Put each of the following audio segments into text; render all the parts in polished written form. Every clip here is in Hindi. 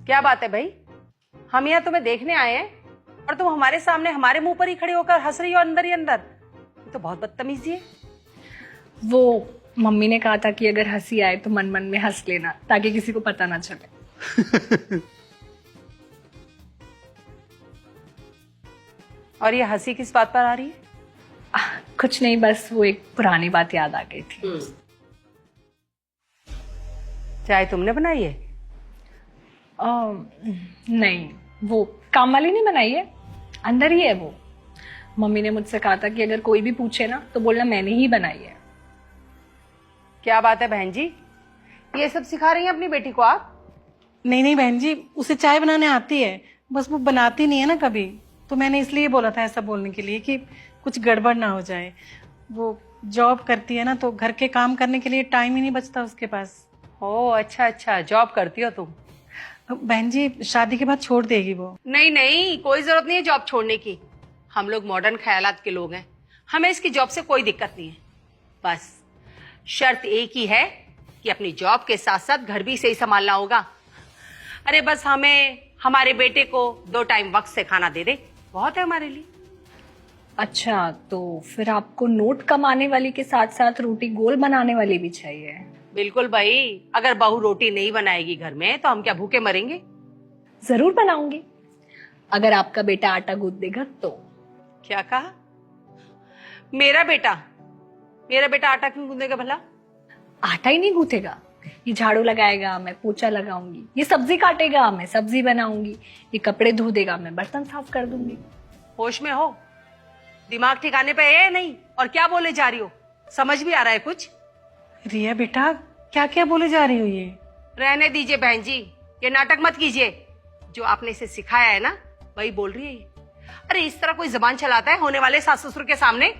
क्या बात है भाई, हम यहाँ तुम्हें देखने आए हैं और तुम हमारे सामने हमारे मुंह पर ही खड़े होकर हंस रही हो अंदर ही अंदर। ये तो बहुत बदतमीजी है। वो मम्मी ने कहा था कि अगर हंसी आए तो मन मन में हंस लेना ताकि किसी को पता ना चले। और ये हंसी किस बात पर आ रही है? कुछ नहीं, बस वो एक पुरानी बात याद आ गई थी। चाय तुमने बनाई है? नहीं, वो काम वाली ने बनाई है, अंदर ही है वो। मम्मी ने मुझसे कहा था कि अगर कोई भी पूछे ना तो बोलना मैंने ही बनाई है। क्या बात है बहन जी, ये सब सिखा रही हैं अपनी बेटी को आप? नहीं नहीं बहन जी, उसे चाय बनाने आती है, बस वो बनाती नहीं है ना कभी, तो मैंने इसलिए बोला था ऐसा बोलने के लिए कि कुछ गड़बड़ ना हो जाए। वो जॉब करती है ना, तो घर के काम करने के लिए टाइम ही नहीं बचता उसके पास। ओह अच्छा अच्छा, जॉब करती हो तुम? बहन जी शादी के बाद छोड़ देगी वो। नहीं नहीं, कोई जरूरत नहीं है जॉब छोड़ने की। हम लोग मॉडर्न ख्यालात के लोग हैं, हमें इसकी जॉब से कोई दिक्कत नहीं है। बस शर्त एक ही है कि अपनी जॉब के साथ साथ घर भी सही संभालना होगा। अरे बस हमें हमारे बेटे को 2 टाइम वक्त से खाना दे दे, बहुत है हमारे लिए। अच्छा, तो फिर आपको नोट कमाने वाली के साथ साथ रोटी गोल बनाने वाली भी चाहिए? बिल्कुल भाई, अगर बहू रोटी नहीं बनाएगी घर में तो हम क्या भूखे मरेंगे? जरूर बनाऊंगी, अगर आपका बेटा आटा गूंथ देगा तो। क्या कहा? मेरा बेटा आटा क्यों गूंदेगा भला? आटा ही नहीं गूंथेगा, ये झाड़ू लगाएगा, मैं पोछा लगाऊंगी, ये सब्जी काटेगा, मैं सब्जी बनाऊंगी, ये कपड़े धो देगा, मैं बर्तन साफ कर दूंगी। होश में हो? दिमाग ठिकाने पे है या नहीं? और क्या बोले जा रही हो? समझ भी आ रहा है कुछ? रिया बेटा क्या क्या बोले जा रही हो ये? रहने दीजिए बहन जी, ये नाटक मत कीजिए। जो आपने इसे सिखाया है ना, वही बोल रही है ये। अरे इस तरह कोई जबान चलाता है होने वाले सास ससुर के सामने?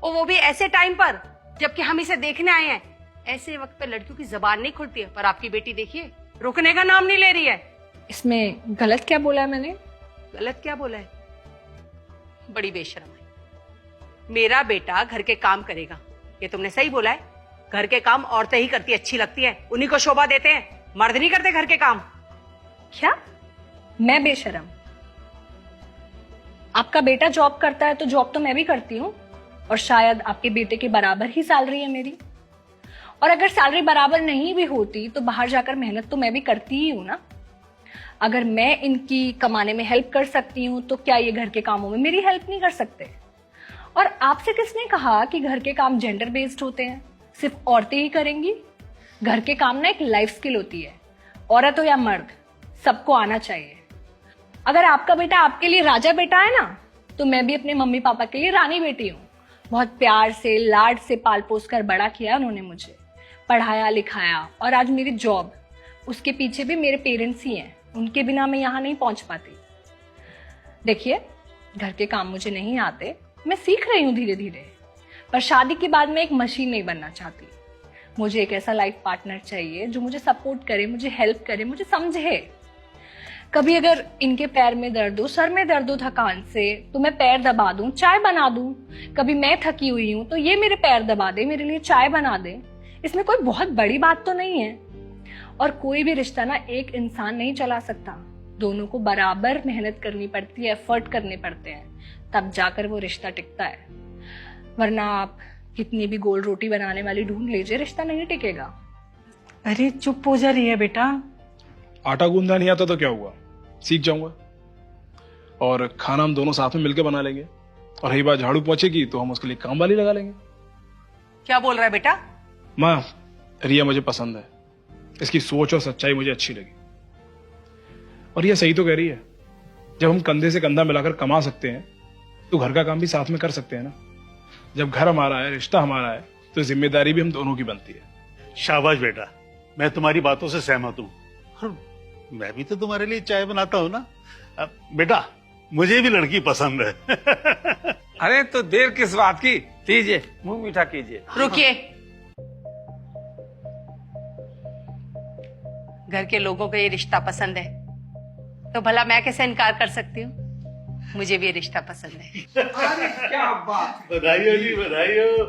और वो भी ऐसे टाइम पर जबकि हम इसे देखने आए हैं। ऐसे वक्त पे लड़कियों की जबान नहीं खुलती है, पर आपकी बेटी देखिए रुकने का नाम नहीं ले रही है। इसमें गलत क्या बोला है मैंने? गलत क्या बोला है? बड़ी बेशर्म है। मेरा बेटा घर के काम करेगा, ये तुमने सही बोला है। घर के काम औरतें ही करती अच्छी लगती है, उन्हीं को शोभा देते हैं, मर्द नहीं करते घर के काम। क्या मैं बेशरम? आपका बेटा जॉब करता है तो जॉब तो मैं भी करती हूँ, और शायद आपके बेटे के बराबर ही सैलरी है मेरी। और अगर सैलरी बराबर नहीं भी होती तो बाहर जाकर मेहनत तो मैं भी करती ही हूँ ना। अगर मैं इनकी कमाने में हेल्प कर सकती हूँ तो क्या ये घर के कामों में मेरी हेल्प नहीं कर सकते? और आपसे किसने कहा कि घर के काम जेंडर बेस्ड होते हैं, सिर्फ औरतें ही करेंगी? घर के काम ना एक लाइफ स्किल होती है, औरत हो या मर्द सबको आना चाहिए। अगर आपका बेटा आपके लिए राजा बेटा है ना, तो मैं भी अपने मम्मी पापा के लिए रानी बेटी हूँ। बहुत प्यार से लाड से पाल पोस कर बड़ा किया उन्होंने मुझे, पढ़ाया लिखाया, और आज मेरी जॉब, उसके पीछे भी मेरे पेरेंट्स ही हैं। उनके बिना मैं यहाँ नहीं पहुंच पाती। देखिए, घर के काम मुझे नहीं आते, मैं सीख रही हूँ धीरे धीरे, पर शादी के बाद मैं एक मशीन नहीं बनना चाहती। मुझे एक ऐसा लाइफ पार्टनर चाहिए जो मुझे सपोर्ट करे, मुझे हेल्प करे, मुझे समझे। कभी अगर इनके पैर में दर्द हो, सर में दर्द हो थकान से, तो मैं पैर दबा दूं, चाय बना दूं। कभी मैं थकी हुई हूं तो ये मेरे पैर दबा दे, मेरे लिए चाय बना दे। इसमें कोई बहुत बड़ी बात तो नहीं है। और कोई भी रिश्ता ना एक इंसान नहीं चला सकता, दोनों को बराबर मेहनत करनी पड़ती है, एफर्ट करने पड़ते हैं, तब जाकर वो रिश्ता टिकता है। वरना आप कितनी भी गोल रोटी बनाने वाली ढूंढ लीजिए, रिश्ता नहीं टिकेगा। अरे चुप हो जा रही है बेटा। आटा गूंदना नहीं आता तो क्या हुआ, सीख जाऊंगा, और खाना हम दोनों साथ में मिलकर बना लेंगे। और रही बात झाड़ू पोंछे तो हम उसके लिए काम वाली लगा लेंगे। क्या बोल रहा है बेटा? माँ, रिया मुझे पसंद है, इसकी सोच और सच्चाई मुझे अच्छी लगी। और यह सही तो कह रही है, जब हम कंधे से कंधा मिलाकर कमा सकते हैं तो घर का काम भी साथ में कर सकते हैं ना। जब घर हमारा है, रिश्ता हमारा है, तो जिम्मेदारी भी हम दोनों की बनती है। शाबाश बेटा, मैं तुम्हारी बातों से सहमत हूँ। और मैं भी तो तुम्हारे लिए चाय बनाता हूँ ना। बेटा, मुझे भी लड़की पसंद है। अरे तो देर किस बात की, लीजिए मुंह मीठा कीजिए। रुकिए, घर के लोगों को ये रिश्ता पसंद है तो भला मैं कैसे इनकार कर सकती हूँ? मुझे भी ये रिश्ता पसंद है। अरे क्या बात! बधाई हो जी, बधाई हो।